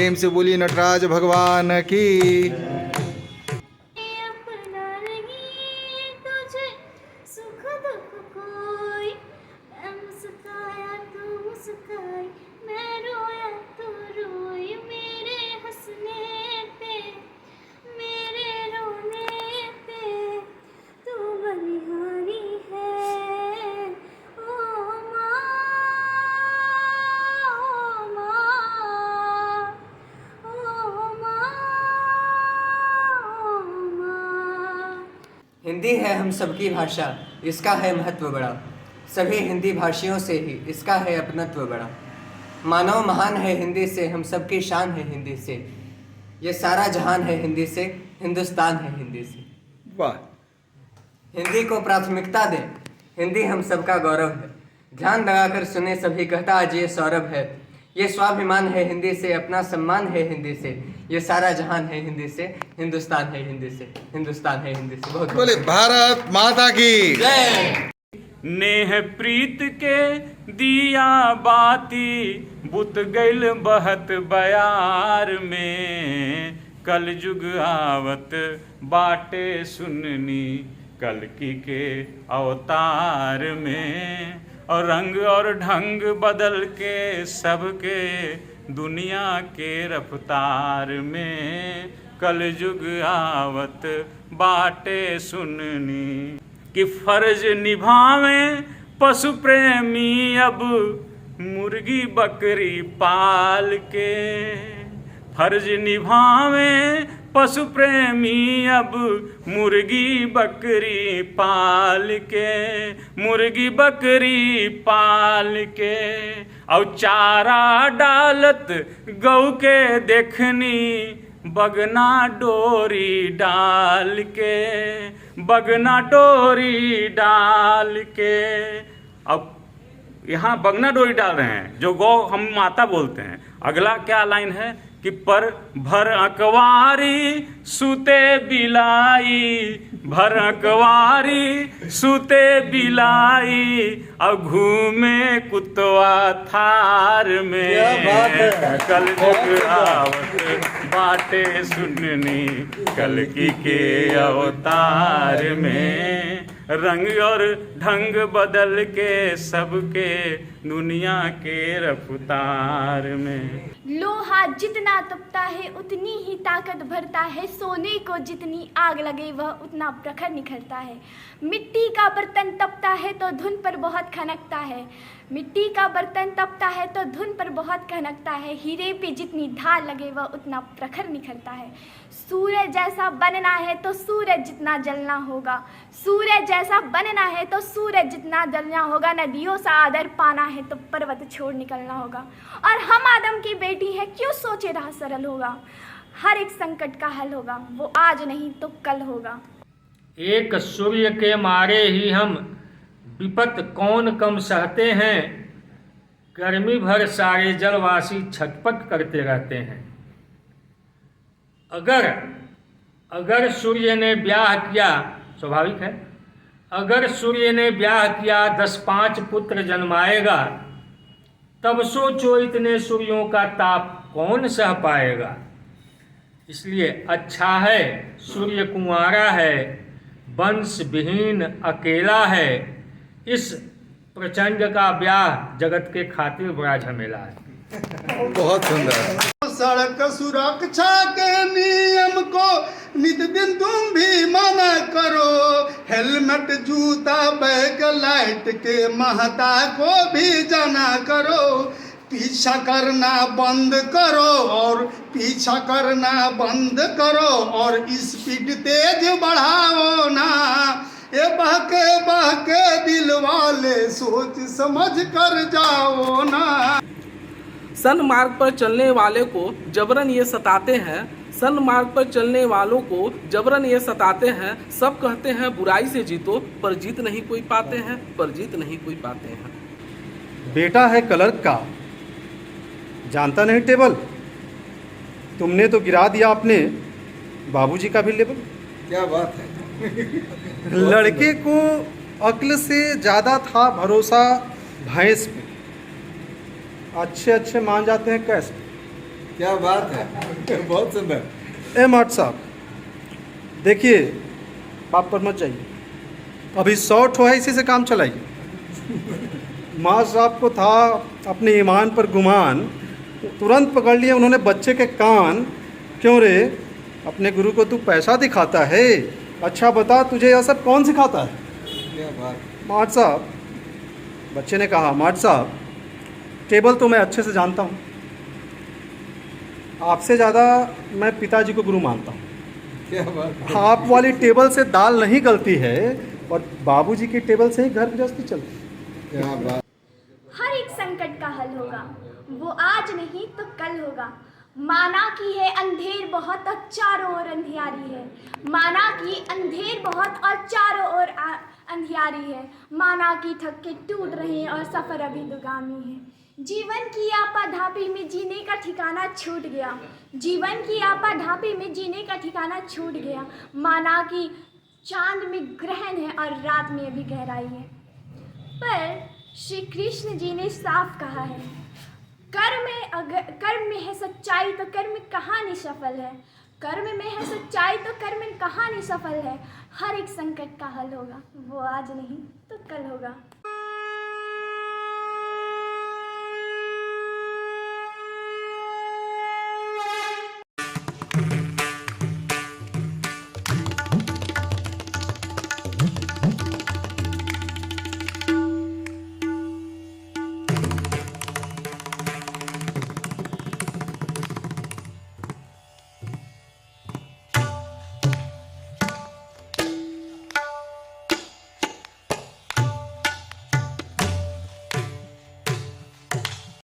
प्रेम से बोलिए नटराज भगवान की। हिंदी है हम सबकी भाषा, इसका है महत्व बड़ा। सभी हिंदी भाषियों से ही इसका है अपनत्व बड़ा। मानव महान है हिंदी से, हम सबकी शान है हिंदी से। ये सारा जहान है हिंदी से, हिंदुस्तान है हिंदी से। वाह। हिंदी को प्राथमिकता दें, हिंदी हम सबका गौरव है। ध्यान लगाकर सुने सभी, कहता आज ये सौरभ है। ये स्वाभिमान है हिंदी से, अपना सम्मान है हिंदी से। ये सारा जहान है हिंदी से, हिंदुस्तान है हिंदी से, हिंदुस्तान है हिंदी से। बहुत बोले भारत माता की जय। नेह प्रीत के दिया बाती बुत गइल बहत बयार में। कल युग आवत बाटे सुननी कल्कि के अवतार में। और रंग और ढंग बदल के सबके दुनिया के रफ्तार में। कल युग आवत बाटे सुननी कि फर्ज निभावें पशु प्रेमी अब मुर्गी बकरी पाल के। फर्ज निभावें पशु प्रेमी अब मुर्गी बकरी पाल के। मुर्गी बकरी पाल के और चारा डालत गऊ के देखनी बगना डोरी डाल के। बगना डोरी डाल के। अब यहाँ बगना डोरी डाल रहे हैं, जो गौ हम माता बोलते हैं। अगला क्या लाइन है कि पर भर अकवारी सूते बिलाई। भर अकवारी सूते बिलाई अब घूमे कुतवा थार में। कल युग आवत बाटे सुननी कल्कि के अवतार में। रंग और ढंग बदल के सबके दुनिया के रफ्तार में। लोहा जितना तपता है उतनी ही ताकत भरता है। सोने को जितनी आग लगे वह उतना प्रखर निखरता है। मिट्टी का बर्तन तपता है तो धुन पर बहुत खनकता है। मिट्टी का बर्तन तपता है तो धुन पर बहुत खनकता है। हीरे पे जितनी धार लगे वह उतना प्रखर निखरता है। सूर्य जैसा बनना है तो सूरज जितना जलना होगा। सूर्य जैसा बनना है तो सूरज जितना जलना होगा। नदियों सा आदर पाना है तो पर्वत छोड़ निकलना होगा। और हम आदम की बेटी है, क्यों सोचे राह सरल होगा। हर एक संकट का हल होगा, वो आज नहीं तो कल होगा। एक सूर्य के मारे ही हम विपत कौन कम सहते हैं। गर्मी भर सारे जलवासी छटपट करते रहते हैं। अगर सूर्य ने ब्याह किया, स्वाभाविक है, अगर सूर्य ने ब्याह किया 10-5 पुत्र जन्माएगा। तब सोचो इतने सूर्यों का ताप कौन सह पाएगा। इसलिए अच्छा है सूर्य कुंवारा है, वंश विहीन अकेला है। इस प्रचंड का ब्याह जगत के खातिर बड़ा झमेला है। बहुत सुंदर। सड़क सुरक्षा के नियम को नित दिन तुम भी माना करो। हेलमेट जूता बैग लाइट के महत्ता को भी जाना करो। पीछा करना बंद करो और पीछा करना बंद करो और स्पीड तेज बढ़ाओ ना। ये बहके दिल वाले सोच समझ कर जाओ ना। सन्मार्ग पर चलने वाले को जबरन ये सताते हैं। सन्मार्ग पर चलने वालों को जबरन ये सताते हैं। सब कहते हैं बुराई से जीतो, पर जीत नहीं कोई पाते हैं, पर जीत नहीं कोई पाते हैं। बेटा है क्लर्क का, जानता नहीं टेबल। तुमने तो गिरा दिया अपने बाबूजी का भी लेवल। क्या बात है। लड़के को अक्ल से ज़्यादा था भरोसा भैंस पे। अच्छे मान जाते हैं कैश पे। क्या बात है, बहुत सुंदर। ए माट साहब, देखिए बाप पर मत जाइए, अभी 100 ठो है, इसी से काम चलाइए। माँ साहब को था अपने ईमान पर गुमान, तुरंत पकड़ लिए उन्होंने बच्चे के कान। क्यों रे, अपने गुरु को तू पैसा दिखाता है? अच्छा बता, तुझे यह सब कौन सिखाता है? क्या बात। माट साहब, बच्चे ने कहा, माट साहब टेबल तो मैं अच्छे से जानता हूँ, आपसे ज़्यादा मैं पिताजी को गुरु मानता हूँ। क्या बात। आप वाली टेबल से दाल नहीं गलती है और बाबूजी की टेबल से ही घर गृहस्थी चलती है। क्या बात। हर एक संकट का हल होगा, वो आज नहीं तो कल होगा। माना कि है अंधेर बहुत और चारों ओर अंधियारी है। माना कि अंधेर बहुत और चारों ओर अंधियारी है। माना कि थक के टूट रहे हैं और सफ़र अभी दुगामी है। जीवन की आपाधापी में जीने का ठिकाना छूट गया। जीवन की आपाधापी में जीने का ठिकाना छूट गया। माना कि चांद में ग्रहण है और रात में भी गहराई है। पर श्री कृष्ण जी ने साफ कहा है, कर्म में है सच्चाई तो कर्म कहानी सफल है। कर्म में है सच्चाई तो कर्म कहानी सफल है। हर एक संकट का हल होगा, वो आज नहीं तो कल होगा।